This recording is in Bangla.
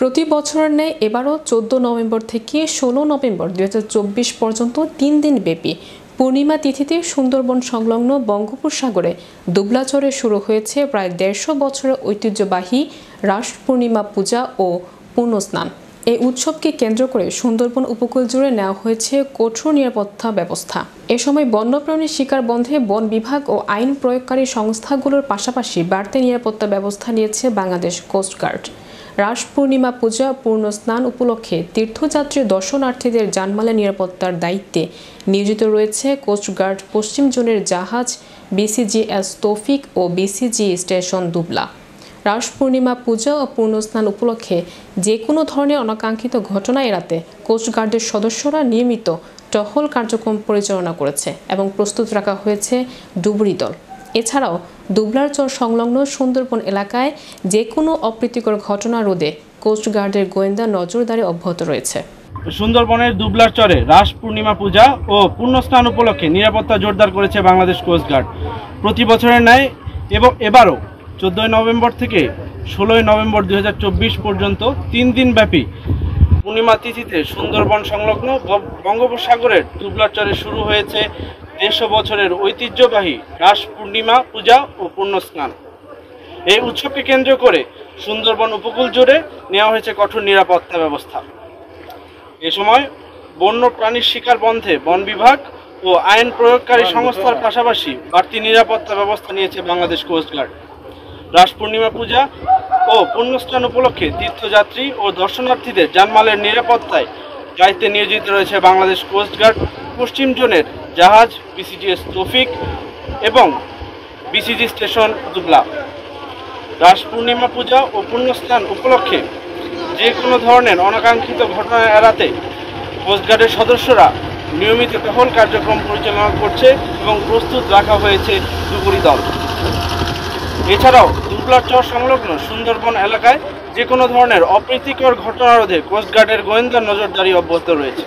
প্রতি বছরের ন্যায় এবারও 14 নভেম্বর থেকে 16 নভেম্বর 2024 পর্যন্ত 3 দিন ব্যাপী পূর্ণিমা তিথিতে সুন্দরবন সংলগ্ন বঙ্গোপসাগরে দুবলাচরে শুরু হয়েছে প্রায় 150 বছরের ঐতিহ্যবাহী রাস পূর্ণিমা পূজা ও পুণ্যস্নান। এই উৎসবকে কেন্দ্র করে সুন্দরবন উপকূল জুড়ে নেওয়া হয়েছে কঠোর নিরাপত্তা ব্যবস্থা। এ সময় বন্যপ্রাণী শিকার বন্ধে বন বিভাগ ও আইন প্রয়োগকারী সংস্থাগুলোর পাশাপাশি বাড়তি নিরাপত্তা ব্যবস্থা নিয়েছে বাংলাদেশ কোস্টগার্ড। রাস পূর্ণিমা পূজা পুণ্যস্নান উপলক্ষে তীর্থযাত্রী দর্শনার্থীদের জানমালের নিরাপত্তার দায়িত্বে নিয়োজিত রয়েছে কোস্টগার্ড পশ্চিম জোনের জাহাজ বিসিজিএস তৌফিক ও বিসিজি স্টেশন দুবলা। রাস পূর্ণিমা পূজা ও পুণ্যস্নান উপলক্ষে যে কোনো ধরনের অনাকাঙ্ক্ষিত ঘটনা এড়াতে কোস্টগার্ডের সদস্যরা নিয়মিত টহল কার্যক্রম পরিচালনা করেছে এবং প্রস্তুত রাখা হয়েছে ডুবুরি দল। এছাড়াও দুবলাচর সংলগ্ন সুন্দরবন এলাকায় যে কোনো অপ্রীতিকর ঘটনা রোধে কোস্টগার্ডের গোয়েন্দা নজরদারি অব্যাহত রয়েছে। সুন্দরবনের দুবলাচরে রাস পূর্ণিমা পূজা ও পুণ্যস্নান উপলক্ষে নিরাপত্তা জোরদার করেছে বাংলাদেশ কোস্টগার্ড। প্রতি বছরের ন্যায় এবং এবারও 14 নভেম্বর থেকে 16 নভেম্বর 2024 পর্যন্ত 3 দিন ব্যাপী পূর্ণিমা তিথিতে সুন্দরবন সংলগ্ন বঙ্গোপসাগরের দুবলাচরে শুরু হয়েছে 150 বছরের ঐতিহ্যবাহী রাস পূর্ণিমা পূজা ও পুণ্যস্নান। এই উৎসবকে কেন্দ্র করে সুন্দরবন উপকূল জুড়ে নেওয়া হয়েছে কঠোর নিরাপত্তা ব্যবস্থা। এ সময় বন্য প্রাণীর শিকার বন্ধে বন বিভাগ ও আইন প্রয়োগকারী সংস্থার পাশাপাশি বাড়তি নিরাপত্তা ব্যবস্থা নিয়েছে বাংলাদেশ কোস্টগার্ড। রাস পূর্ণিমা পূজা ও পুণ্যস্নান উপলক্ষে তীর্থযাত্রী ও দর্শনার্থীদের জানমালের নিরাপত্তায় দায়িত্বে নিয়োজিত রয়েছে বাংলাদেশ কোস্টগার্ড পশ্চিম জোনের জাহাজ বিসিজিএস তৌফিক এবং বিসিজি স্টেশন দুবলা। রাস পূর্ণিমা পূজা ও পুণ্যস্নান উপলক্ষে যে কোনো ধরনের অনাকাঙ্ক্ষিত ঘটনা এড়াতে কোস্টগার্ডের সদস্যরা নিয়মিত টহল কার্যক্রম পরিচালনা করছে এবং প্রস্তুত রাখা হয়েছে ডুবুরি দল। এছাড়াও দুবলাচর সংলগ্ন সুন্দরবন এলাকায় যে কোনো ধরনের অপ্রীতিকর ঘটনা রোধে কোস্টগার্ডের গোয়েন্দা নজরদারি অব্যাহত রয়েছে।